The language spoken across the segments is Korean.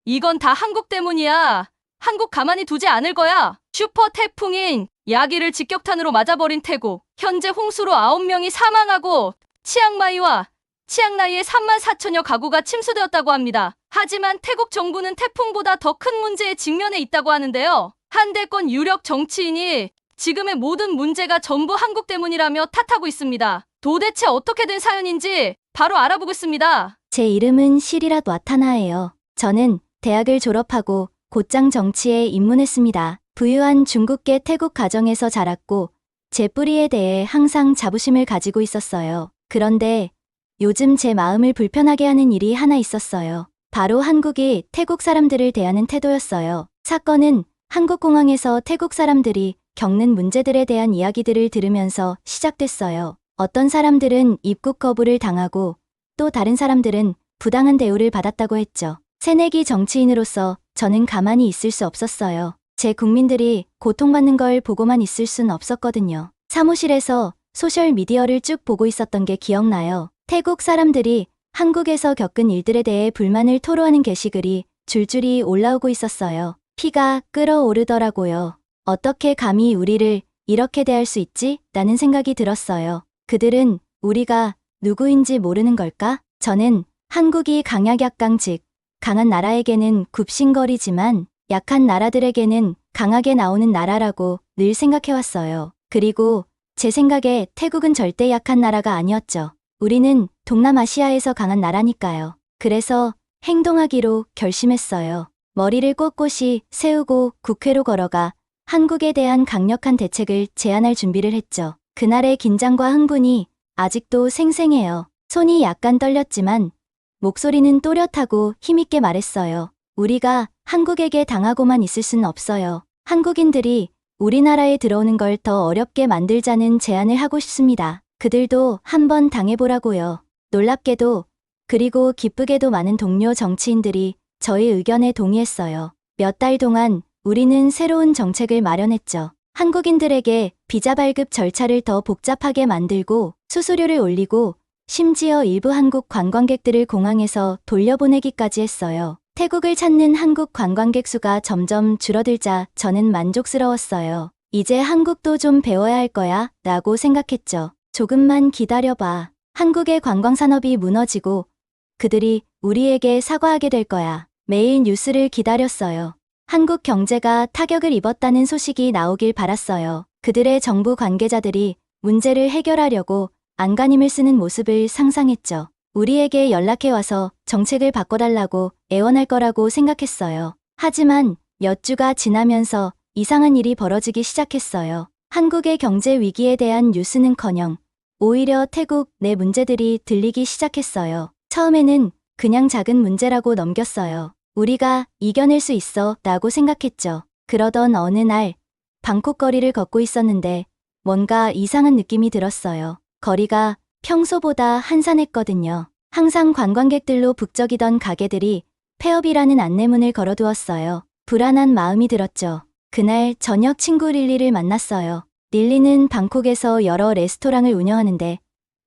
이건 다 한국 때문이야. 한국 가만히 두지 않을 거야. 슈퍼 태풍인 야기를 직격탄으로 맞아버린 태국. 현재 홍수로 9명이 사망하고 치앙마이와 치앙라이의 3만 4천여 가구가 침수되었다고 합니다. 하지만 태국 정부는 태풍보다 더 큰 문제에 직면해 있다고 하는데요. 한대권 유력 정치인이 지금의 모든 문제가 전부 한국 때문이라며 탓하고 있습니다. 도대체 어떻게 된 사연인지 바로 알아보겠습니다. 제 이름은 시리랏 와타나예요. 저는 대학을 졸업하고 곧장 정치에 입문했습니다. 부유한 중국계 태국 가정에서 자랐고 제 뿌리에 대해 항상 자부심을 가지고 있었어요. 그런데 요즘 제 마음을 불편하게 하는 일이 하나 있었어요. 바로 한국이 태국 사람들을 대하는 태도였어요. 사건은 한국공항에서 태국 사람들이 겪는 문제들에 대한 이야기들을 들으면서 시작됐어요. 어떤 사람들은 입국 거부를 당하고 또 다른 사람들은 부당한 대우를 받았다고 했죠. 새내기 정치인으로서 저는 가만히 있을 수 없었어요. 제 국민들이 고통받는 걸 보고만 있을 순 없었거든요. 사무실에서 소셜미디어를 쭉 보고 있었던 게 기억나요. 태국 사람들이 한국에서 겪은 일들에 대해 불만을 토로하는 게시글이 줄줄이 올라오고 있었어요. 피가 끓어오르더라고요. 어떻게 감히 우리를 이렇게 대할 수 있지? 라는 생각이 들었어요. 그들은 우리가 누구인지 모르는 걸까? 저는 한국이 강약약강 즉 강한 나라에게는 굽신거리지만 약한 나라들에게는 강하게 나오는 나라라고 늘 생각해왔어요. 그리고 제 생각에 태국은 절대 약한 나라가 아니었죠. 우리는 동남아시아에서 강한 나라니까요. 그래서 행동하기로 결심했어요. 머리를 꼿꼿이 세우고 국회로 걸어가 한국에 대한 강력한 대책을 제안할 준비를 했죠. 그날의 긴장과 흥분이 아직도 생생해요. 손이 약간 떨렸지만 목소리는 또렷하고 힘있게 말했어요. 우리가 한국에게 당하고만 있을 수는 없어요. 한국인들이 우리나라에 들어오는 걸 더 어렵게 만들자는 제안을 하고 싶습니다. 그들도 한번 당해보라고요. 놀랍게도 그리고 기쁘게도 많은 동료 정치인들이 저희 의견에 동의했어요. 몇 달 동안 우리는 새로운 정책을 마련했죠. 한국인들에게 비자 발급 절차를 더 복잡하게 만들고 수수료를 올리고 심지어 일부 한국 관광객들을 공항에서 돌려보내기까지 했어요. 태국을 찾는 한국 관광객 수가 점점 줄어들자 저는 만족스러웠어요. 이제 한국도 좀 배워야 할 거야 라고 생각했죠. 조금만 기다려봐. 한국의 관광산업이 무너지고 그들이 우리에게 사과하게 될 거야. 매일 뉴스를 기다렸어요. 한국 경제가 타격을 입었다는 소식이 나오길 바랐어요. 그들의 정부 관계자들이 문제를 해결하려고 안간힘을 쓰는 모습을 상상했죠. 우리에게 연락해와서 정책을 바꿔달라고 애원할 거라고 생각했어요. 하지만 몇 주가 지나면서 이상한 일이 벌어지기 시작했어요. 한국의 경제 위기에 대한 뉴스는커녕 오히려 태국 내 문제들이 들리기 시작했어요. 처음에는 그냥 작은 문제라고 넘겼어요. 우리가 이겨낼 수 있어 라고 생각했죠. 그러던 어느 날 방콕 거리를 걷고 있었는데 뭔가 이상한 느낌이 들었어요. 거리가 평소보다 한산했거든요. 항상 관광객들로 북적이던 가게들이 폐업이라는 안내문을 걸어두었어요. 불안한 마음이 들었죠. 그날 저녁 친구 릴리를 만났어요. 릴리는 방콕에서 여러 레스토랑을 운영하는데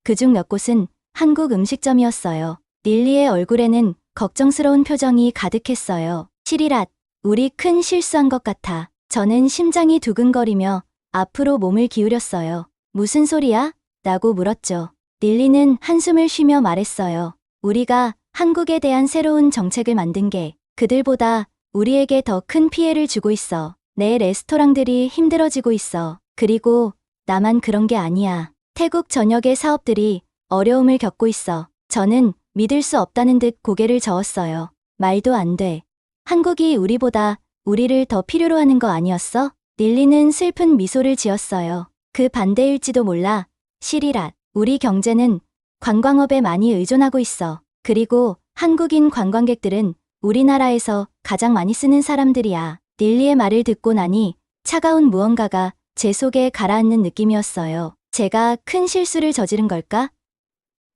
그중 몇 곳은 한국 음식점이었어요. 릴리의 얼굴에는 걱정스러운 표정이 가득했어요. 시리랏, 우리 큰 실수한 것 같아. 저는 심장이 두근거리며 앞으로 몸을 기울였어요. 무슨 소리야? 라고 물었죠. 릴리는 한숨을 쉬며 말했어요. 우리가 한국에 대한 새로운 정책을 만든 게 그들보다 우리에게 더 큰 피해를 주고 있어. 내 레스토랑들이 힘들어지고 있어. 그리고 나만 그런 게 아니야. 태국 전역의 사업들이 어려움을 겪고 있어. 저는 믿을 수 없다는 듯 고개를 저었어요. 말도 안 돼. 한국이 우리보다 우리를 더 필요로 하는 거 아니었어? 릴리는 슬픈 미소를 지었어요. 그 반대일지도 몰라. 시리랏, 우리 경제는 관광업에 많이 의존하고 있어. 그리고 한국인 관광객들은 우리나라에서 가장 많이 쓰는 사람들이야. 릴리의 말을 듣고 나니 차가운 무언가가 제 속에 가라앉는 느낌이었어요. 제가 큰 실수를 저지른 걸까?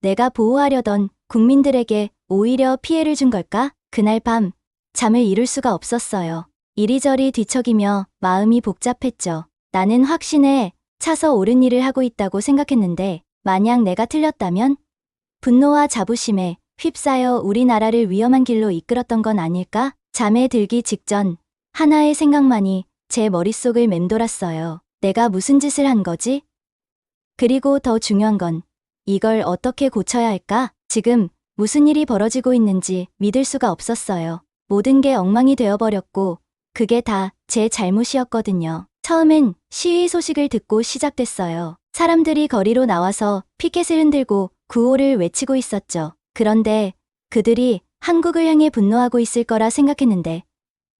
내가 보호하려던 국민들에게 오히려 피해를 준 걸까? 그날 밤 잠을 이룰 수가 없었어요. 이리저리 뒤척이며 마음이 복잡했죠. 나는 확신에 차서 옳은 일을 하고 있다고 생각했는데 만약 내가 틀렸다면 분노와 자부심에 휩싸여 우리나라를 위험한 길로 이끌었던 건 아닐까? 잠에 들기 직전 하나의 생각만이 제 머릿속을 맴돌았어요. 내가 무슨 짓을 한 거지? 그리고 더 중요한 건 이걸 어떻게 고쳐야 할까? 지금 무슨 일이 벌어지고 있는지 믿을 수가 없었어요. 모든 게 엉망이 되어버렸고 그게 다 제 잘못이었거든요. 처음엔 시위 소식을 듣고 시작됐어요. 사람들이 거리로 나와서 피켓을 흔들고 구호를 외치고 있었죠. 그런데 그들이 한국을 향해 분노하고 있을 거라 생각했는데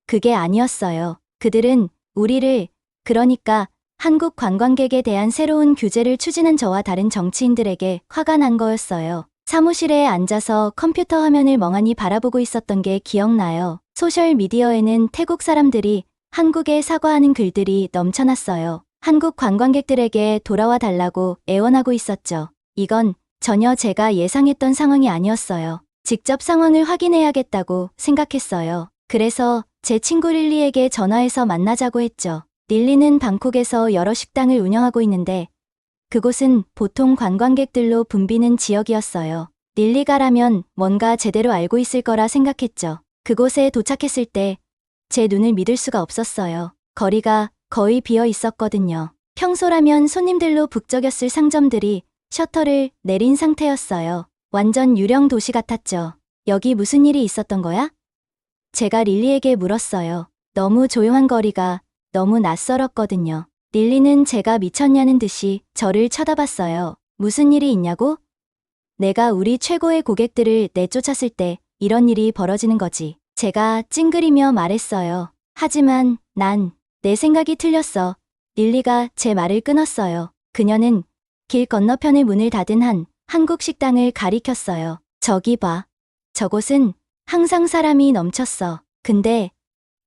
그게 아니었어요. 그들은 우리를, 그러니까 한국 관광객에 대한 새로운 규제를 추진한 저와 다른 정치인들에게 화가 난 거였어요. 사무실에 앉아서 컴퓨터 화면을 멍하니 바라보고 있었던 게 기억나요. 소셜미디어에는 태국 사람들이 한국에 사과하는 글들이 넘쳐났어요. 한국 관광객들에게 돌아와 달라고 애원하고 있었죠. 이건 전혀 제가 예상했던 상황이 아니었어요. 직접 상황을 확인해야겠다고 생각했어요. 그래서 제 친구 릴리에게 전화해서 만나자고 했죠. 릴리는 방콕에서 여러 식당을 운영하고 있는데 그곳은 보통 관광객들로 붐비는 지역이었어요. 릴리가라면 뭔가 제대로 알고 있을 거라 생각했죠. 그곳에 도착했을 때 제 눈을 믿을 수가 없었어요. 거리가 거의 비어 있었거든요. 평소라면 손님들로 북적였을 상점들이 셔터를 내린 상태였어요. 완전 유령 도시 같았죠. 여기 무슨 일이 있었던 거야? 제가 릴리에게 물었어요. 너무 조용한 거리가 너무 낯설었거든요. 릴리는 제가 미쳤냐는 듯이 저를 쳐다봤어요. 무슨 일이 있냐고? 내가 우리 최고의 고객들을 내쫓았을 때 이런 일이 벌어지는 거지. 제가 찡그리며 말했어요. 하지만 내 생각이 틀렸어. 릴리가 제 말을 끊었어요. 그녀는 길 건너편의 문을 닫은 한 한국 식당을 가리켰어요. 저기 봐. 저곳은 항상 사람이 넘쳤어. 근데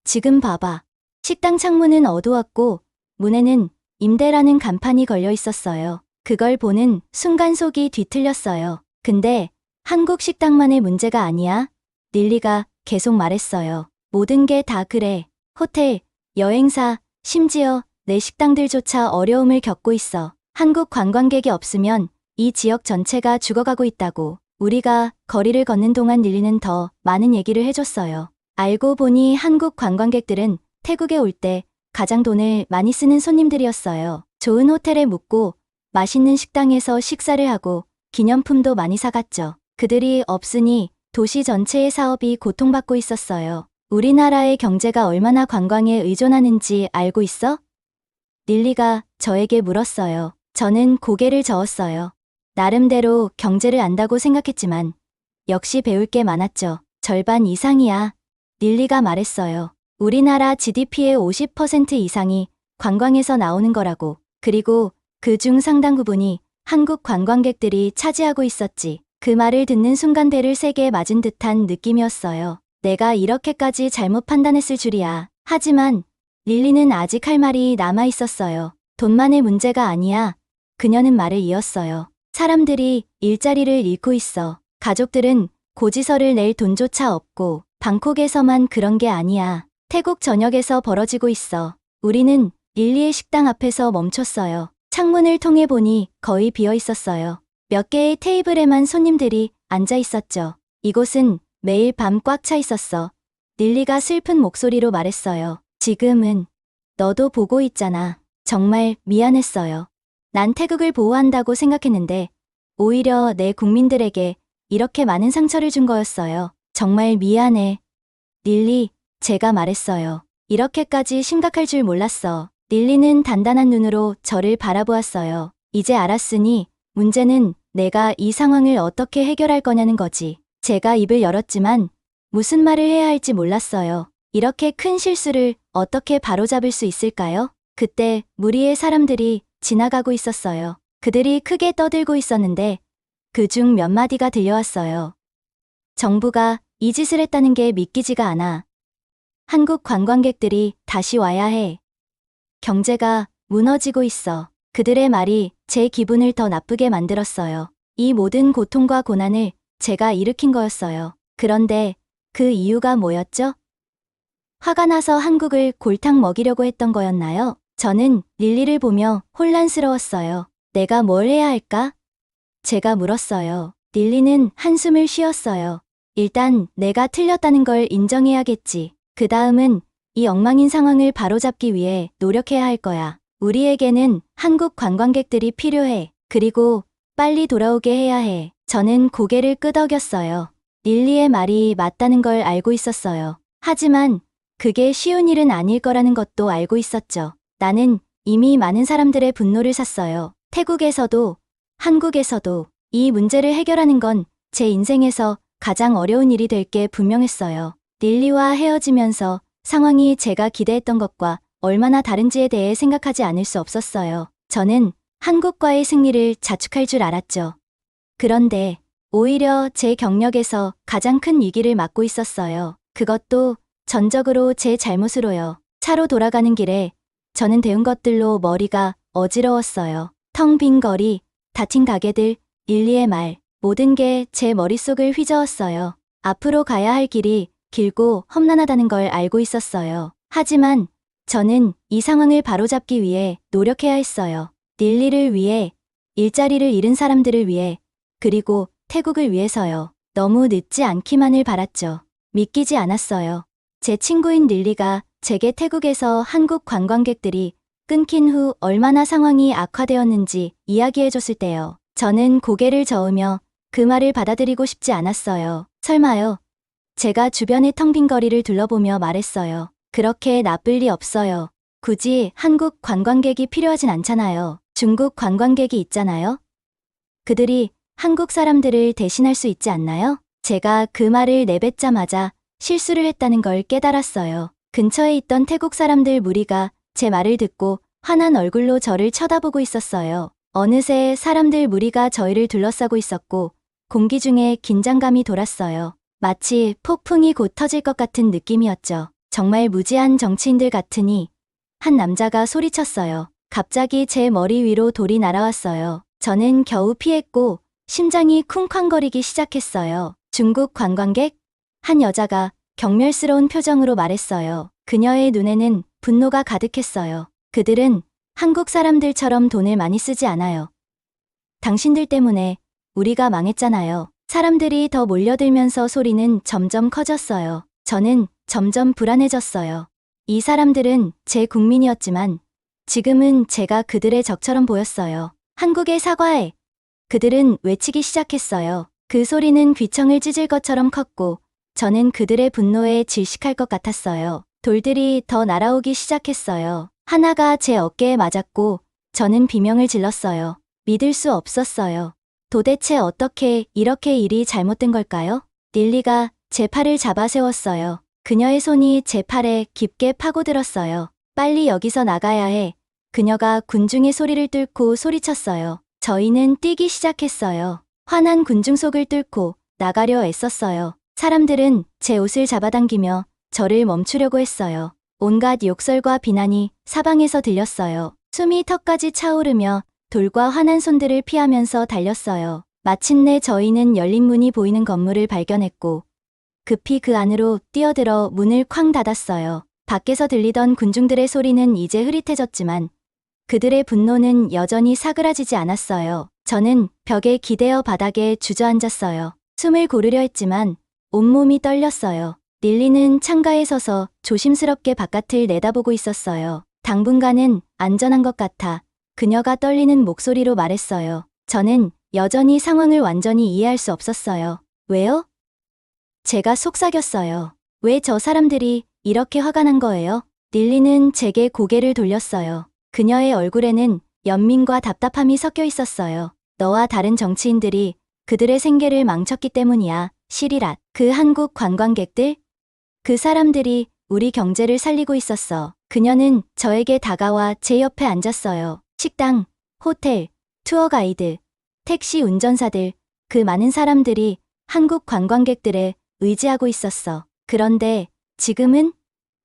지금 봐봐. 식당 창문은 어두웠고 문에는 임대라는 간판이 걸려 있었어요. 그걸 보는 순간 속이 뒤틀렸어요. 근데 한국 식당만의 문제가 아니야. 릴리가 계속 말했어요. 모든 게 다 그래. 호텔, 여행사, 심지어 내 식당들조차 어려움을 겪고 있어. 한국 관광객이 없으면 이 지역 전체가 죽어가고 있다고. 우리가 거리를 걷는 동안 릴리는 더 많은 얘기를 해줬어요. 알고 보니 한국 관광객들은 태국에 올 때 가장 돈을 많이 쓰는 손님들이었어요. 좋은 호텔에 묵고 맛있는 식당에서 식사를 하고 기념품도 많이 사갔죠. 그들이 없으니 도시 전체의 사업이 고통받고 있었어요. 우리나라의 경제가 얼마나 관광에 의존하는지 알고 있어? 릴리가 저에게 물었어요. 저는 고개를 저었어요. 나름대로 경제를 안다고 생각했지만 역시 배울 게 많았죠. 절반 이상이야. 릴리가 말했어요. 우리나라 GDP의 50% 이상이 관광에서 나오는 거라고. 그리고 그중 상당 부분이 한국 관광객들이 차지하고 있었지. 그 말을 듣는 순간 배를 세게 맞은 듯한 느낌이었어요. 내가 이렇게까지 잘못 판단했을 줄이야. 하지만 릴리는 아직 할 말이 남아 있었어요. 돈만의 문제가 아니야. 그녀는 말을 이었어요. 사람들이 일자리를 잃고 있어. 가족들은 고지서를 낼 돈조차 없고 방콕에서만 그런 게 아니야. 태국 전역에서 벌어지고 있어. 우리는 릴리의 식당 앞에서 멈췄어요. 창문을 통해 보니 거의 비어 있었어요. 몇 개의 테이블에만 손님들이 앉아 있었죠. 이곳은 매일 밤 꽉 차 있었어. 릴리가 슬픈 목소리로 말했어요. 지금은 너도 보고 있잖아. 정말 미안했어요. 난 태국을 보호한다고 생각했는데 오히려 내 국민들에게 이렇게 많은 상처를 준 거였어요. 정말 미안해. 릴리, 제가 말했어요. 이렇게까지 심각할 줄 몰랐어. 릴리는 단단한 눈으로 저를 바라보았어요. 이제 알았으니 문제는 내가 이 상황을 어떻게 해결할 거냐는 거지. 제가 입을 열었지만 무슨 말을 해야 할지 몰랐어요. 이렇게 큰 실수를 어떻게 바로잡을 수 있을까요? 그때 무리의 사람들이 지나가고 있었어요. 그들이 크게 떠들고 있었는데 그중 몇 마디가 들려왔어요. 정부가 이 짓을 했다는 게 믿기지가 않아. 한국 관광객들이 다시 와야 해. 경제가 무너지고 있어. 그들의 말이 제 기분을 더 나쁘게 만들었어요. 이 모든 고통과 고난을 제가 일으킨 거였어요. 그런데 그 이유가 뭐였죠? 화가 나서 한국을 골탕 먹이려고 했던 거였나요? 저는 릴리를 보며 혼란스러웠어요. 내가 뭘 해야 할까? 제가 물었어요. 릴리는 한숨을 쉬었어요. 일단 내가 틀렸다는 걸 인정해야겠지. 그 다음은 이 엉망인 상황을 바로잡기 위해 노력해야 할 거야. 우리에게는 한국 관광객들이 필요해. 그리고 빨리 돌아오게 해야 해. 저는 고개를 끄덕였어요. 릴리의 말이 맞다는 걸 알고 있었어요. 하지만 그게 쉬운 일은 아닐 거라는 것도 알고 있었죠. 나는 이미 많은 사람들의 분노를 샀어요. 태국에서도 한국에서도 이 문제를 해결하는 건 제 인생에서 가장 어려운 일이 될 게 분명했어요. 릴리와 헤어지면서 상황이 제가 기대했던 것과 얼마나 다른지에 대해 생각하지 않을 수 없었어요. 저는 한국과의 승리를 자축할 줄 알았죠. 그런데 오히려 제 경력에서 가장 큰 위기를 맞고 있었어요. 그것도 전적으로 제 잘못으로요. 차로 돌아가는 길에 저는 데운 것들로 머리가 어지러웠어요. 텅 빈 거리, 닫힌 가게들, 릴리의 말, 모든 게 제 머릿속을 휘저었어요. 앞으로 가야 할 길이 길고 험난하다는 걸 알고 있었어요. 하지만 저는 이 상황을 바로잡기 위해 노력해야 했어요. 릴리를 위해, 일자리를 잃은 사람들을 위해, 그리고 태국을 위해서요. 너무 늦지 않기만을 바랐죠. 믿기지 않았어요. 제 친구인 릴리가 제게 태국에서 한국 관광객들이 끊긴 후 얼마나 상황이 악화되었는지 이야기해줬을 때요. 저는 고개를 저으며 그 말을 받아들이고 싶지 않았어요. 설마요. 제가 주변의 텅 빈 거리를 둘러보며 말했어요. 그렇게 나쁠 리 없어요. 굳이 한국 관광객이 필요하진 않잖아요. 중국 관광객이 있잖아요. 그들이 한국 사람들을 대신할 수 있지 않나요? 제가 그 말을 내뱉자마자 실수를 했다는 걸 깨달았어요. 근처에 있던 태국 사람들 무리가 제 말을 듣고 환한 얼굴로 저를 쳐다보고 있었어요. 어느새 사람들 무리가 저희를 둘러싸고 있었고 공기 중에 긴장감이 돌았어요. 마치 폭풍이 곧 터질 것 같은 느낌이었죠. 정말 무지한 정치인들 같으니 한 남자가 소리쳤어요. 갑자기 제 머리 위로 돌이 날아왔어요. 저는 겨우 피했고 심장이 쿵쾅거리기 시작했어요. 중국 관광객? 한 여자가 경멸스러운 표정으로 말했어요. 그녀의 눈에는 분노가 가득했어요. 그들은 한국 사람들처럼 돈을 많이 쓰지 않아요. 당신들 때문에 우리가 망했잖아요. 사람들이 더 몰려들면서 소리는 점점 커졌어요. 저는 점점 불안해졌어요. 이 사람들은 제 국민이었지만 지금은 제가 그들의 적처럼 보였어요. 한국에 사과해. 그들은 외치기 시작했어요. 그 소리는 귀청을 찢을 것처럼 컸고 저는 그들의 분노에 질식할 것 같았어요. 돌들이 더 날아오기 시작했어요. 하나가 제 어깨에 맞았고 저는 비명을 질렀어요. 믿을 수 없었어요. 도대체 어떻게 이렇게 일이 잘못된 걸까요? 릴리가 제 팔을 잡아 세웠어요. 그녀의 손이 제 팔에 깊게 파고들었어요. 빨리 여기서 나가야 해. 그녀가 군중의 소리를 뚫고 소리쳤어요. 저희는 뛰기 시작했어요. 환한 군중 속을 뚫고 나가려 애썼어요. 사람들은 제 옷을 잡아당기며 저를 멈추려고 했어요. 온갖 욕설과 비난이 사방에서 들렸어요. 숨이 턱까지 차오르며 돌과 환한 손들을 피하면서 달렸어요. 마침내 저희는 열린 문이 보이는 건물을 발견했고 급히 그 안으로 뛰어들어 문을 쾅 닫았어요. 밖에서 들리던 군중들의 소리는 이제 흐릿해졌지만 그들의 분노는 여전히 사그라지지 않았어요. 저는 벽에 기대어 바닥에 주저앉았어요. 숨을 고르려 했지만 온몸이 떨렸어요. 릴리는 창가에 서서 조심스럽게 바깥을 내다보고 있었어요. 당분간은 안전한 것 같아 그녀가 떨리는 목소리로 말했어요. 저는 여전히 상황을 완전히 이해할 수 없었어요. 왜요? 제가 속삭였어요. 왜 저 사람들이 이렇게 화가 난 거예요? 릴리는 제게 고개를 돌렸어요. 그녀의 얼굴에는 연민과 답답함이 섞여 있었어요. 너와 다른 정치인들이 그들의 생계를 망쳤기 때문이야. 시리랏. 그 한국 관광객들? 그 사람들이 우리 경제를 살리고 있었어. 그녀는 저에게 다가와 제 옆에 앉았어요. 식당, 호텔, 투어 가이드, 택시 운전사들, 그 많은 사람들이 한국 관광객들에 의지하고 있었어. 그런데 지금은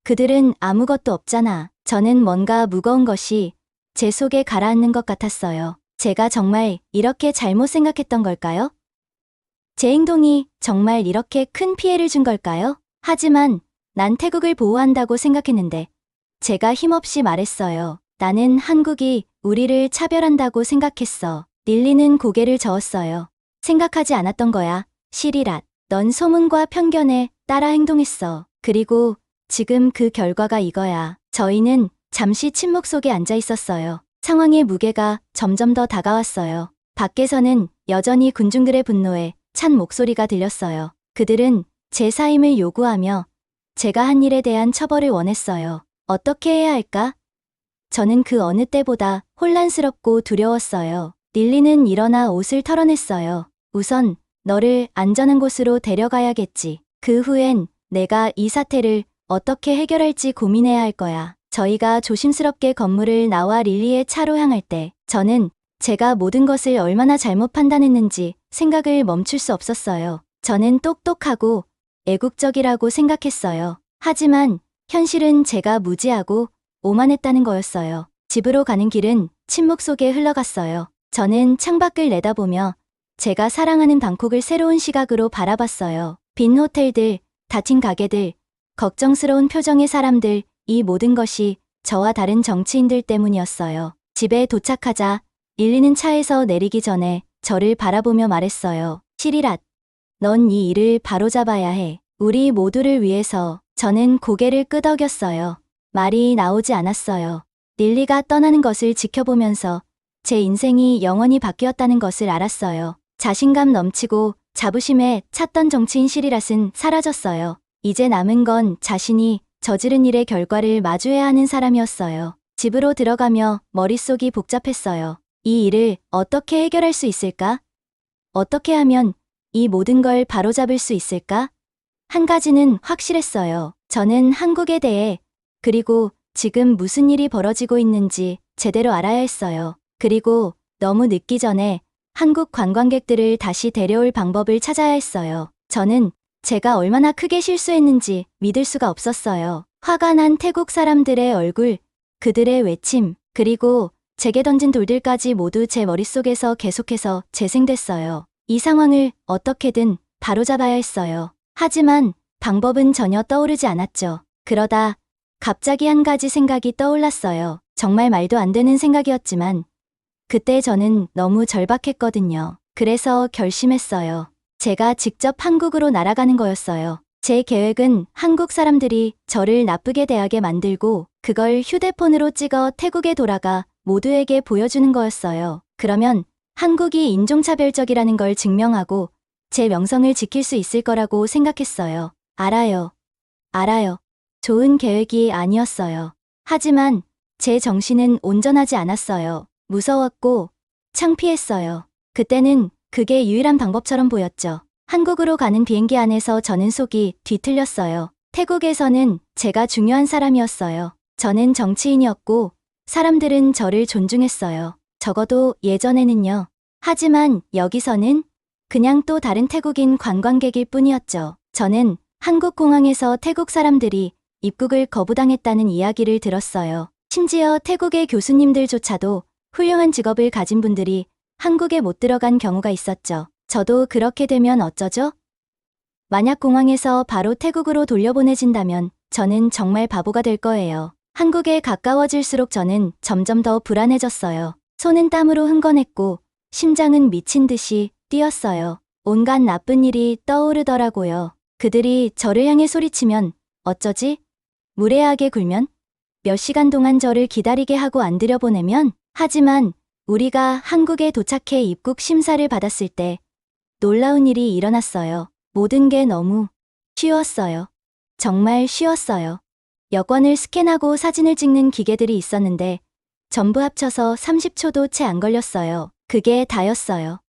그들은 아무것도 없잖아. 저는 뭔가 무거운 것이 제 속에 가라앉는 것 같았어요. 제가 정말 이렇게 잘못 생각했던 걸까요? 제 행동이 정말 이렇게 큰 피해를 준 걸까요? 하지만 난 태국을 보호한다고 생각했는데 제가 힘없이 말했어요. 나는 한국이 우리를 차별한다고 생각했어. 릴리는 고개를 저었어요. 생각하지 않았던 거야. 시리랏. 넌 소문과 편견에 따라 행동했어. 그리고 지금 그 결과가 이거야. 저희는 잠시 침묵 속에 앉아 있었어요. 상황의 무게가 점점 더 다가왔어요. 밖에서는 여전히 군중들의 분노에 찬 목소리가 들렸어요. 그들은 제 사임을 요구하며 제가 한 일에 대한 처벌을 원했어요. 어떻게 해야 할까? 저는 그 어느 때보다 혼란스럽고 두려웠어요. 릴리는 일어나 옷을 털어냈어요. 우선 너를 안전한 곳으로 데려가야겠지. 그 후엔 내가 이 사태를 어떻게 해결할지 고민해야 할 거야. 저희가 조심스럽게 건물을 나와 릴리의 차로 향할 때 저는 제가 모든 것을 얼마나 잘못 판단했는지 생각을 멈출 수 없었어요. 저는 똑똑하고 애국적이라고 생각했어요. 하지만 현실은 제가 무지하고 오만했다는 거였어요. 집으로 가는 길은 침묵 속에 흘러갔어요. 저는 창밖을 내다보며 제가 사랑하는 방콕을 새로운 시각으로 바라봤어요. 빈 호텔들, 닫힌 가게들, 걱정스러운 표정의 사람들, 이 모든 것이 저와 다른 정치인들 때문이었어요. 집에 도착하자 릴리는 차에서 내리기 전에 저를 바라보며 말했어요. 시리랏, 넌 이 일을 바로잡아야 해. 우리 모두를 위해서. 저는 고개를 끄덕였어요. 말이 나오지 않았어요. 릴리가 떠나는 것을 지켜보면서 제 인생이 영원히 바뀌었다는 것을 알았어요. 자신감 넘치고 자부심에 찼던 정치인 시리랏은 사라졌어요. 이제 남은 건 자신이 저지른 일의 결과를 마주해야 하는 사람이었어요. 집으로 들어가며 머릿속이 복잡했어요. 이 일을 어떻게 해결할 수 있을까? 어떻게 하면 이 모든 걸 바로잡을 수 있을까? 한 가지는 확실했어요. 저는 한국에 대해 그리고 지금 무슨 일이 벌어지고 있는지 제대로 알아야 했어요. 그리고 너무 늦기 전에 한국 관광객들을 다시 데려올 방법을 찾아야 했어요. 저는 제가 얼마나 크게 실수했는지 믿을 수가 없었어요. 화가 난 태국 사람들의 얼굴, 그들의 외침, 그리고 제게 던진 돌들까지 모두 제 머릿속에서 계속해서 재생됐어요. 이 상황을 어떻게든 바로잡아야 했어요. 하지만 방법은 전혀 떠오르지 않았죠. 그러다 갑자기 한 가지 생각이 떠올랐어요. 정말 말도 안 되는 생각이었지만 그때 저는 너무 절박했거든요. 그래서 결심했어요. 제가 직접 한국으로 날아가는 거였어요. 제 계획은 한국 사람들이 저를 나쁘게 대하게 만들고 그걸 휴대폰으로 찍어 태국에 돌아가 모두에게 보여주는 거였어요. 그러면 한국이 인종차별적이라는 걸 증명하고 제 명성을 지킬 수 있을 거라고 생각했어요. 알아요. 좋은 계획이 아니었어요. 하지만 제 정신은 온전하지 않았어요. 무서웠고 창피했어요. 그때는 그게 유일한 방법처럼 보였죠. 한국으로 가는 비행기 안에서 저는 속이 뒤틀렸어요. 태국에서는 제가 중요한 사람이었어요. 저는 정치인이었고 사람들은 저를 존중했어요. 적어도 예전에는요. 하지만 여기서는 그냥 또 다른 태국인 관광객일 뿐이었죠. 저는 한국 공항에서 태국 사람들이 입국을 거부당했다는 이야기를 들었어요. 심지어 태국의 교수님들조차도 훌륭한 직업을 가진 분들이 한국에 못 들어간 경우가 있었죠. 저도 그렇게 되면 어쩌죠? 만약 공항에서 바로 태국으로 돌려보내진다면 저는 정말 바보가 될 거예요. 한국에 가까워질수록 저는 점점 더 불안해졌어요. 손은 땀으로 흥건했고 심장은 미친 듯이 뛰었어요. 온갖 나쁜 일이 떠오르더라고요. 그들이 저를 향해 소리치면 어쩌지? 무례하게 굴면? 몇 시간 동안 저를 기다리게 하고 안 들여보내면? 하지만 우리가 한국에 도착해 입국 심사를 받았을 때 놀라운 일이 일어났어요. 모든 게 너무 쉬웠어요. 정말 쉬웠어요. 여권을 스캔하고 사진을 찍는 기계들이 있었는데 전부 합쳐서 30초도 채 안 걸렸어요. 그게 다였어요.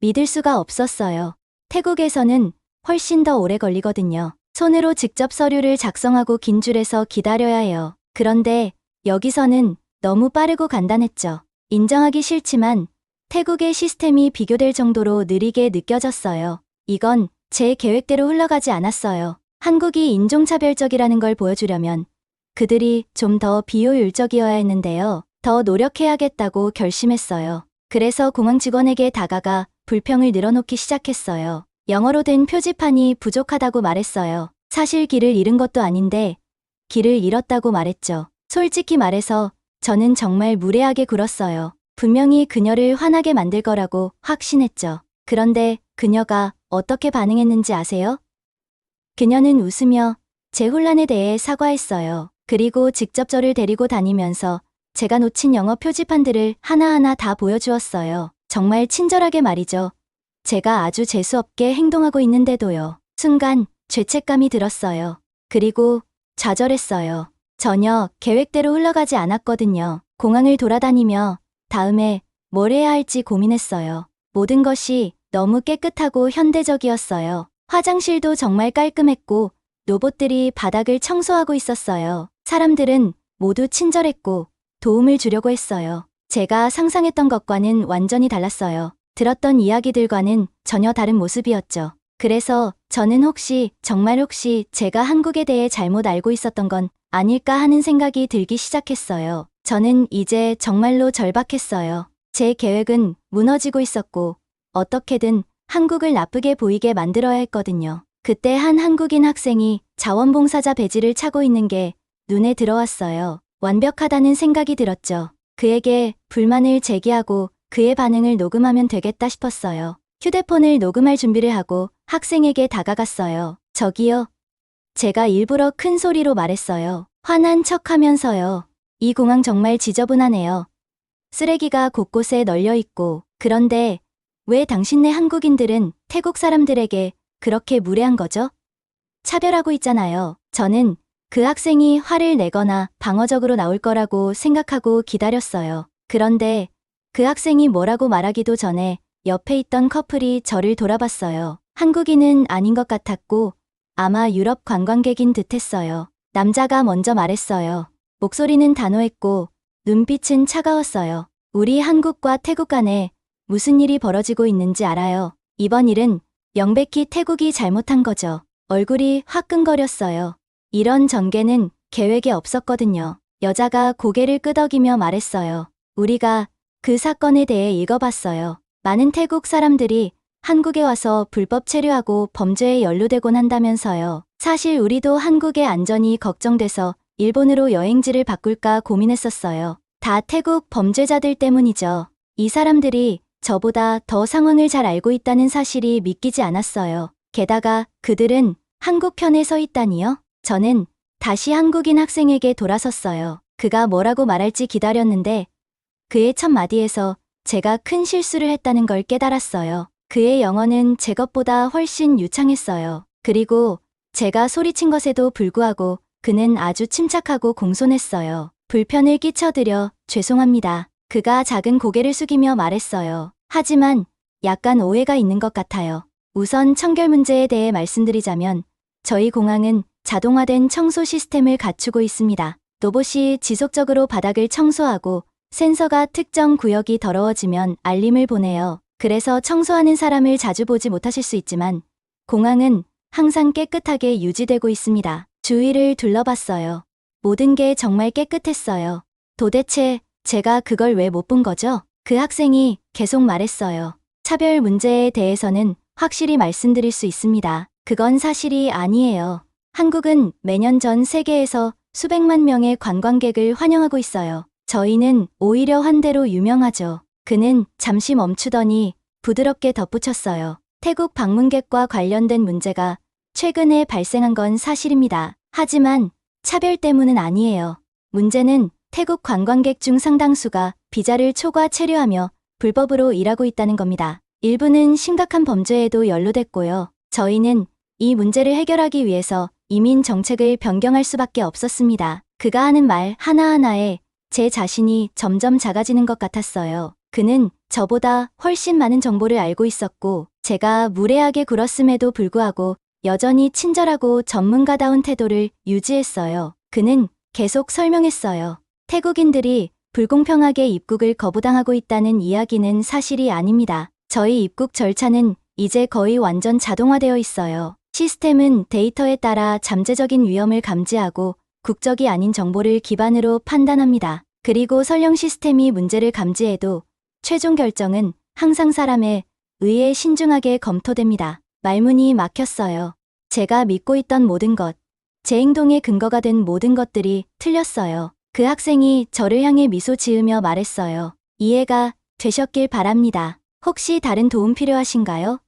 믿을 수가 없었어요. 태국에서는 훨씬 더 오래 걸리거든요. 손으로 직접 서류를 작성하고 긴 줄에서 기다려야 해요. 그런데 여기서는 너무 빠르고 간단했죠. 인정하기 싫지만 태국의 시스템이 비교될 정도로 느리게 느껴졌어요. 이건 제 계획대로 흘러가지 않았어요. 한국이 인종차별적이라는 걸 보여주려면 그들이 좀 더 비효율적이어야 했는데요. 더 노력해야겠다고 결심했어요. 그래서 공항 직원에게 다가가 불평을 늘어놓기 시작했어요. 영어로 된 표지판이 부족하다고 말했어요. 사실 길을 잃은 것도 아닌데 길을 잃었다고 말했죠. 솔직히 말해서 저는 정말 무례하게 굴었어요. 분명히 그녀를 화나게 만들 거라고 확신했죠. 그런데 그녀가 어떻게 반응했는지 아세요? 그녀는 웃으며 제 혼란에 대해 사과했어요. 그리고 직접 저를 데리고 다니면서 제가 놓친 영어 표지판들을 하나하나 다 보여주었어요. 정말 친절하게 말이죠. 제가 아주 재수없게 행동하고 있는데도요. 순간 죄책감이 들었어요. 그리고 좌절했어요. 전혀 계획대로 흘러가지 않았거든요. 공항을 돌아다니며 다음에 뭘 해야 할지 고민했어요. 모든 것이 너무 깨끗하고 현대적이었어요. 화장실도 정말 깔끔했고 로봇들이 바닥을 청소하고 있었어요. 사람들은 모두 친절했고 도움을 주려고 했어요. 제가 상상했던 것과는 완전히 달랐어요. 들었던 이야기들과는 전혀 다른 모습이었죠. 그래서 저는 정말 혹시 제가 한국에 대해 잘못 알고 있었던 건 아닐까 하는 생각이 들기 시작했어요. 저는 이제 정말로 절박했어요. 제 계획은 무너지고 있었고 어떻게든 한국을 나쁘게 보이게 만들어야 했거든요. 그때 한 한국인 학생이 자원봉사자 배지를 차고 있는 게 눈에 들어왔어요. 완벽하다는 생각이 들었죠. 그에게 불만을 제기하고 그의 반응을 녹음하면 되겠다 싶었어요. 휴대폰을 녹음할 준비를 하고 학생에게 다가갔어요. 저기요. 제가 일부러 큰 소리로 말했어요. 화난 척 하면서요. 이 공항 정말 지저분하네요. 쓰레기가 곳곳에 널려 있고, 그런데 왜 당신네 한국인들은 태국 사람들에게 그렇게 무례한 거죠? 차별하고 있잖아요. 저는 그 학생이 화를 내거나 방어적으로 나올 거라고 생각하고 기다렸어요. 그런데 그 학생이 뭐라고 말하기도 전에 옆에 있던 커플이 저를 돌아봤어요. 한국인은 아닌 것 같았고 아마 유럽 관광객인 듯했어요. 남자가 먼저 말했어요. 목소리는 단호했고 눈빛은 차가웠어요. 우리 한국과 태국 간에 무슨 일이 벌어지고 있는지 알아요. 이번 일은 명백히 태국이 잘못한 거죠. 얼굴이 화끈거렸어요. 이런 전개는 계획에 없었거든요. 여자가 고개를 끄덕이며 말했어요. 우리가 그 사건에 대해 읽어봤어요. 많은 태국 사람들이 한국에 와서 불법 체류하고 범죄에 연루되곤 한다면서요. 사실 우리도 한국의 안전이 걱정돼서 일본으로 여행지를 바꿀까 고민했었어요. 다 태국 범죄자들 때문이죠. 이 사람들이 저보다 더 상황을 잘 알고 있다는 사실이 믿기지 않았어요. 게다가 그들은 한국 편에 서 있다니요? 저는 다시 한국인 학생에게 돌아섰어요. 그가 뭐라고 말할지 기다렸는데 그의 첫 마디에서 제가 큰 실수를 했다는 걸 깨달았어요. 그의 영어는 제 것보다 훨씬 유창했어요. 그리고 제가 소리친 것에도 불구하고 그는 아주 침착하고 공손했어요. 불편을 끼쳐드려 죄송합니다. 그가 작은 고개를 숙이며 말했어요. 하지만 약간 오해가 있는 것 같아요. 우선 청결 문제에 대해 말씀드리자면 저희 공항은 자동화된 청소 시스템을 갖추고 있습니다. 로봇이 지속적으로 바닥을 청소하고 센서가 특정 구역이 더러워지면 알림을 보내요. 그래서 청소하는 사람을 자주 보지 못하실 수 있지만 공항은 항상 깨끗하게 유지되고 있습니다. 주위를 둘러봤어요. 모든 게 정말 깨끗했어요. 도대체 제가 그걸 왜 못 본 거죠? 그 학생이 계속 말했어요. 차별 문제에 대해서는 확실히 말씀드릴 수 있습니다. 그건 사실이 아니에요. 한국은 매년 전 세계에서 수백만 명의 관광객을 환영하고 있어요. 저희는 오히려 환대로 유명하죠. 그는 잠시 멈추더니 부드럽게 덧붙였어요. 태국 방문객과 관련된 문제가 최근에 발생한 건 사실입니다. 하지만 차별 때문은 아니에요. 문제는 태국 관광객 중 상당수가 비자를 초과 체류하며 불법으로 일하고 있다는 겁니다. 일부는 심각한 범죄에도 연루됐고요. 저희는 이 문제를 해결하기 위해서 이민 정책을 변경할 수밖에 없었습니다. 그가 하는 말 하나하나에 제 자신이 점점 작아지는 것 같았어요. 그는 저보다 훨씬 많은 정보를 알고 있었고 제가 무례하게 굴었음에도 불구하고 여전히 친절하고 전문가다운 태도를 유지했어요. 그는 계속 설명했어요. 태국인들이 불공평하게 입국을 거부당하고 있다는 이야기는 사실이 아닙니다. 저희 입국 절차는 이제 거의 완전 자동화되어 있어요. 시스템은 데이터에 따라 잠재적인 위험을 감지하고 국적이 아닌 정보를 기반으로 판단합니다. 그리고 설령 시스템이 문제를 감지해도 최종 결정은 항상 사람의 의에 신중하게 검토됩니다. 말문이 막혔어요. 제가 믿고 있던 모든 것, 제 행동의 근거가 된 모든 것들이 틀렸어요. 그 학생이 저를 향해 미소 지으며 말했어요. 이해가 되셨길 바랍니다. 혹시 다른 도움 필요하신가요?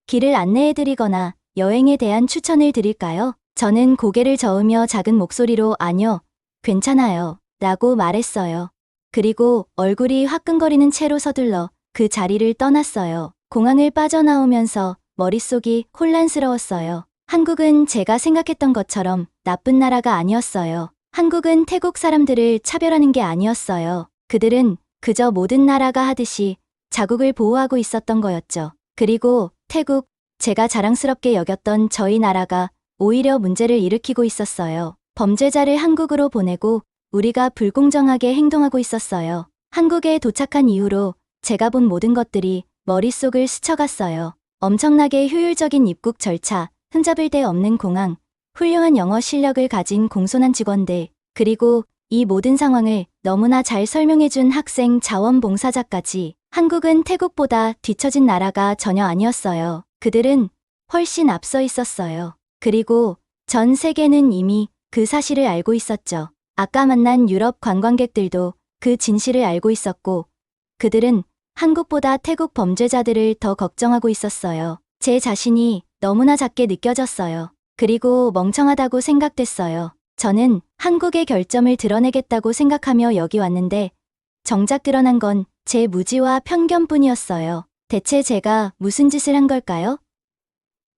길을 안내해드리거나 여행에 대한 추천을 드릴까요? 저는 고개를 저으며 작은 목소리로 아니요, 괜찮아요. 라고 말했어요. 그리고 얼굴이 화끈거리는 채로 서둘러 그 자리를 떠났어요. 공항을 빠져나오면서 머릿속이 혼란스러웠어요. 한국은 제가 생각했던 것처럼 나쁜 나라가 아니었어요. 한국은 태국 사람들을 차별하는 게 아니었어요. 그들은 그저 모든 나라가 하듯이 자국을 보호하고 있었던 거였죠. 그리고 태국, 제가 자랑스럽게 여겼던 저희 나라가 오히려 문제를 일으키고 있었어요. 범죄자를 한국으로 보내고 우리가 불공정하게 행동하고 있었어요. 한국에 도착한 이후로 제가 본 모든 것들이 머릿속을 스쳐갔어요. 엄청나게 효율적인 입국 절차, 흠잡을 데 없는 공항, 훌륭한 영어 실력을 가진 공손한 직원들, 그리고 이 모든 상황을 너무나 잘 설명해준 학생 자원봉사자까지. 한국은 태국보다 뒤처진 나라가 전혀 아니었어요. 그들은 훨씬 앞서 있었어요. 그리고 전 세계는 이미 그 사실을 알고 있었죠. 아까 만난 유럽 관광객들도 그 진실을 알고 있었고, 그들은 한국보다 태국 범죄자들을 더 걱정하고 있었어요. 제 자신이 너무나 작게 느껴졌어요. 그리고 멍청하다고 생각됐어요. 저는 한국의 결점을 드러내겠다고 생각하며 여기 왔는데, 정작 드러난 건 제 무지와 편견뿐이었어요. 대체 제가 무슨 짓을 한 걸까요?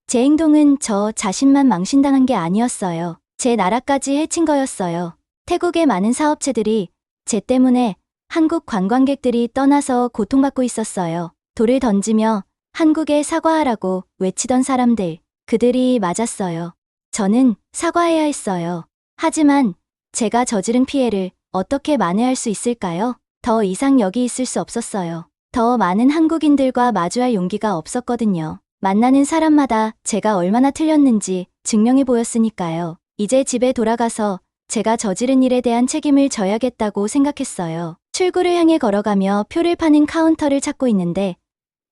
제 행동은 저 자신만 망신당한 게 아니었어요. 제 나라까지 해친 거였어요. 태국의 많은 사업체들이 제 때문에 한국 관광객들이 떠나서 고통받고 있었어요. 돌을 던지며 한국에 사과하라고 외치던 사람들, 그들이 맞았어요. 저는 사과해야 했어요. 하지만 제가 저지른 피해를 어떻게 만회할 수 있을까요? 더 이상 여기 있을 수 없었어요. 더 많은 한국인들과 마주할 용기가 없었거든요. 만나는 사람마다 제가 얼마나 틀렸는지 증명해 보였으니까요. 이제 집에 돌아가서 제가 저지른 일에 대한 책임을 져야겠다고 생각했어요. 출구를 향해 걸어가며 표를 파는 카운터를 찾고 있는데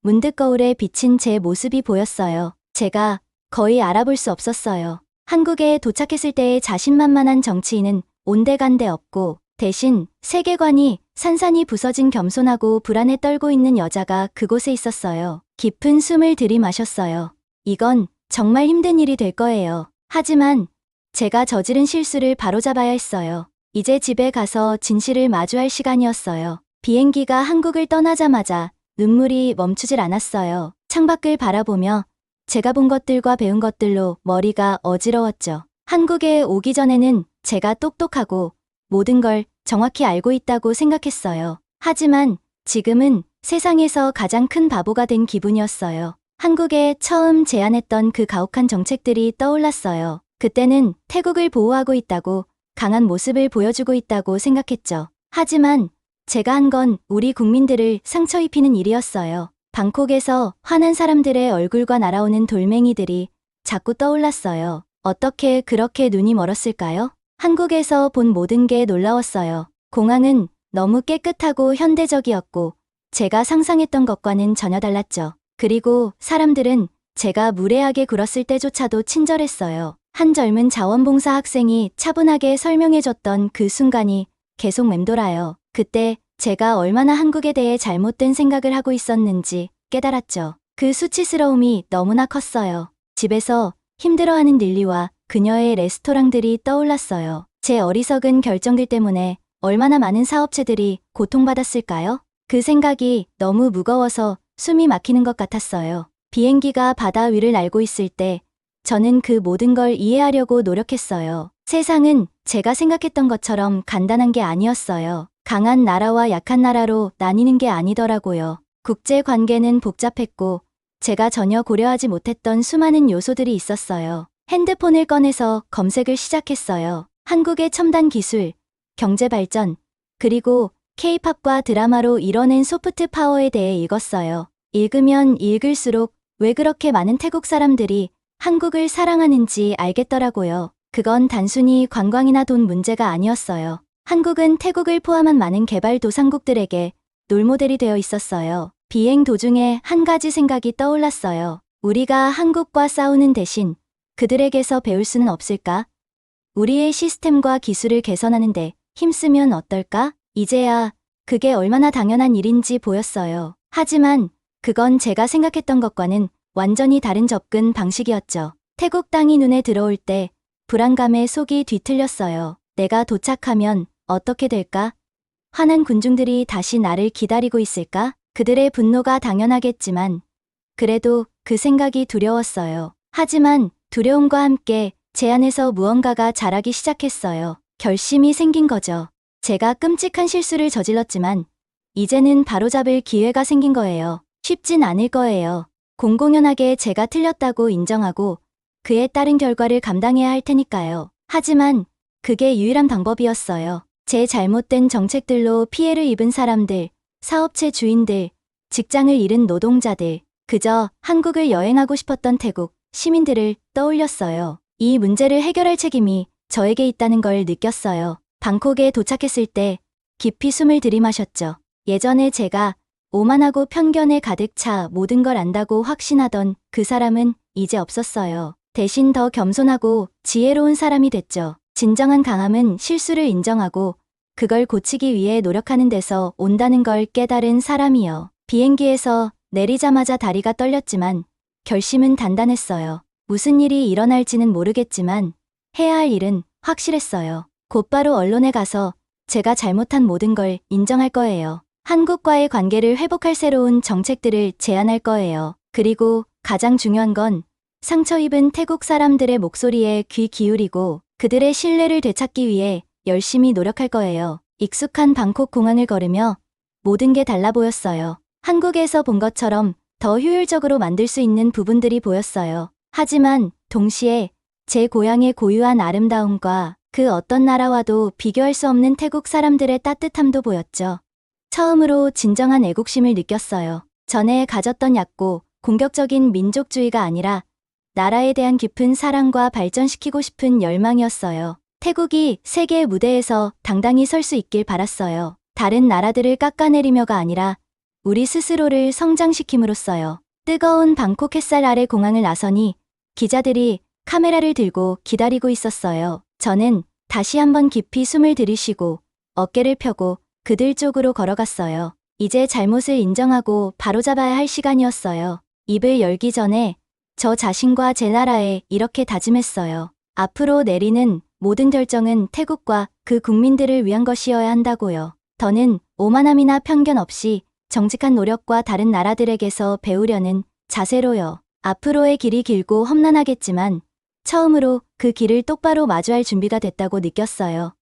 문득 거울에 비친 제 모습이 보였어요. 제가 거의 알아볼 수 없었어요. 한국에 도착했을 때의 자신만만한 정치인은 온데간데 없고 대신 세계관이 산산이 부서진 겸손하고 불안에 떨고 있는 여자가 그곳에 있었어요. 깊은 숨을 들이마셨어요. 이건 정말 힘든 일이 될 거예요. 하지만 제가 저지른 실수를 바로잡아야 했어요. 이제 집에 가서 진실을 마주할 시간이었어요. 비행기가 한국을 떠나자마자 눈물이 멈추질 않았어요. 창밖을 바라보며 제가 본 것들과 배운 것들로 머리가 어지러웠죠. 한국에 오기 전에는 제가 똑똑하고 모든 걸 정확히 알고 있다고 생각했어요. 하지만 지금은 세상에서 가장 큰 바보가 된 기분이었어요. 한국에 처음 제안했던 그 가혹한 정책들이 떠올랐어요. 그때는 태국을 보호하고 있다고, 강한 모습을 보여주고 있다고 생각했죠. 하지만 제가 한 건 우리 국민들을 상처 입히는 일이었어요. 방콕에서 화난 사람들의 얼굴과 날아오는 돌멩이들이 자꾸 떠올랐어요. 어떻게 그렇게 눈이 멀었을까요? 한국에서 본 모든 게 놀라웠어요. 공항은 너무 깨끗하고 현대적이었고 제가 상상했던 것과는 전혀 달랐죠. 그리고 사람들은 제가 무례하게 굴었을 때조차도 친절했어요. 한 젊은 자원봉사 학생이 차분하게 설명해줬던 그 순간이 계속 맴돌아요. 그때 제가 얼마나 한국에 대해 잘못된 생각을 하고 있었는지 깨달았죠. 그 수치스러움이 너무나 컸어요. 집에서 힘들어하는 릴리와 그녀의 레스토랑들이 떠올랐어요. 제 어리석은 결정들 때문에 얼마나 많은 사업체들이 고통받았을까요? 그 생각이 너무 무거워서 숨이 막히는 것 같았어요. 비행기가 바다 위를 날고 있을 때 저는 그 모든 걸 이해하려고 노력했어요. 세상은 제가 생각했던 것처럼 간단한 게 아니었어요. 강한 나라와 약한 나라로 나뉘는 게 아니더라고요. 국제 관계는 복잡했고 제가 전혀 고려하지 못했던 수많은 요소들이 있었어요. 핸드폰을 꺼내서 검색을 시작했어요. 한국의 첨단 기술, 경제 발전, 그리고 K-팝과 드라마로 이뤄낸 소프트 파워에 대해 읽었어요. 읽으면 읽을수록 왜 그렇게 많은 태국 사람들이 한국을 사랑하는지 알겠더라고요. 그건 단순히 관광이나 돈 문제가 아니었어요. 한국은 태국을 포함한 많은 개발도상국들에게 롤모델이 되어 있었어요. 비행 도중에 한 가지 생각이 떠올랐어요. 우리가 한국과 싸우는 대신 그들에게서 배울 수는 없을까? 우리의 시스템과 기술을 개선하는데 힘쓰면 어떨까? 이제야 그게 얼마나 당연한 일인지 보였어요. 하지만 그건 제가 생각했던 것과는 완전히 다른 접근 방식이었죠. 태국 땅이 눈에 들어올 때 불안감에 속이 뒤틀렸어요. 내가 도착하면 어떻게 될까? 화난 군중들이 다시 나를 기다리고 있을까? 그들의 분노가 당연하겠지만 그래도 그 생각이 두려웠어요. 하지만 두려움과 함께 제 안에서 무언가가 자라기 시작했어요. 결심이 생긴 거죠. 제가 끔찍한 실수를 저질렀지만 이제는 바로잡을 기회가 생긴 거예요. 쉽진 않을 거예요. 공공연하게 제가 틀렸다고 인정하고 그에 따른 결과를 감당해야 할 테니까요. 하지만 그게 유일한 방법이었어요. 제 잘못된 정책들로 피해를 입은 사람들, 사업체 주인들, 직장을 잃은 노동자들, 그저 한국을 여행하고 싶었던 태국 시민들을 떠올렸어요. 이 문제를 해결할 책임이 저에게 있다는 걸 느꼈어요. 방콕에 도착했을 때 깊이 숨을 들이마셨죠. 예전에 제가 오만하고 편견에 가득 차 모든 걸 안다고 확신하던 그 사람은 이제 없었어요. 대신 더 겸손하고 지혜로운 사람이 됐죠. 진정한 강함은 실수를 인정하고 그걸 고치기 위해 노력하는 데서 온다는 걸 깨달은 사람이요. 비행기에서 내리자마자 다리가 떨렸지만 결심은 단단했어요. 무슨 일이 일어날지는 모르겠지만 해야 할 일은 확실했어요. 곧바로 언론에 가서 제가 잘못한 모든 걸 인정할 거예요. 한국과의 관계를 회복할 새로운 정책들을 제안할 거예요. 그리고 가장 중요한 건 상처 입은 태국 사람들의 목소리에 귀 기울이고 그들의 신뢰를 되찾기 위해 열심히 노력할 거예요. 익숙한 방콕 공항을 걸으며 모든 게 달라 보였어요. 한국에서 본 것처럼 더 효율적으로 만들 수 있는 부분들이 보였어요. 하지만 동시에 제 고향의 고유한 아름다움과 그 어떤 나라와도 비교할 수 없는 태국 사람들의 따뜻함도 보였죠. 처음으로 진정한 애국심을 느꼈어요. 전에 가졌던 얕고 공격적인 민족주의가 아니라 나라에 대한 깊은 사랑과 발전시키고 싶은 열망이었어요. 태국이 세계 무대에서 당당히 설 수 있길 바랐어요. 다른 나라들을 깎아내리며가 아니라 우리 스스로를 성장시킴으로써요. 뜨거운 방콕 햇살 아래 공항을 나서니 기자들이 카메라를 들고 기다리고 있었어요. 저는 다시 한번 깊이 숨을 들이쉬고 어깨를 펴고 그들 쪽으로 걸어갔어요. 이제 잘못을 인정하고 바로잡아야 할 시간이었어요. 입을 열기 전에 저 자신과 제 나라에 이렇게 다짐했어요. 앞으로 내리는 모든 결정은 태국과 그 국민들을 위한 것이어야 한다고요. 더는 오만함이나 편견 없이 정직한 노력과 다른 나라들에게서 배우려는 자세로요. 앞으로의 길이 길고 험난하겠지만 처음으로 그 길을 똑바로 마주할 준비가 됐다고 느꼈어요.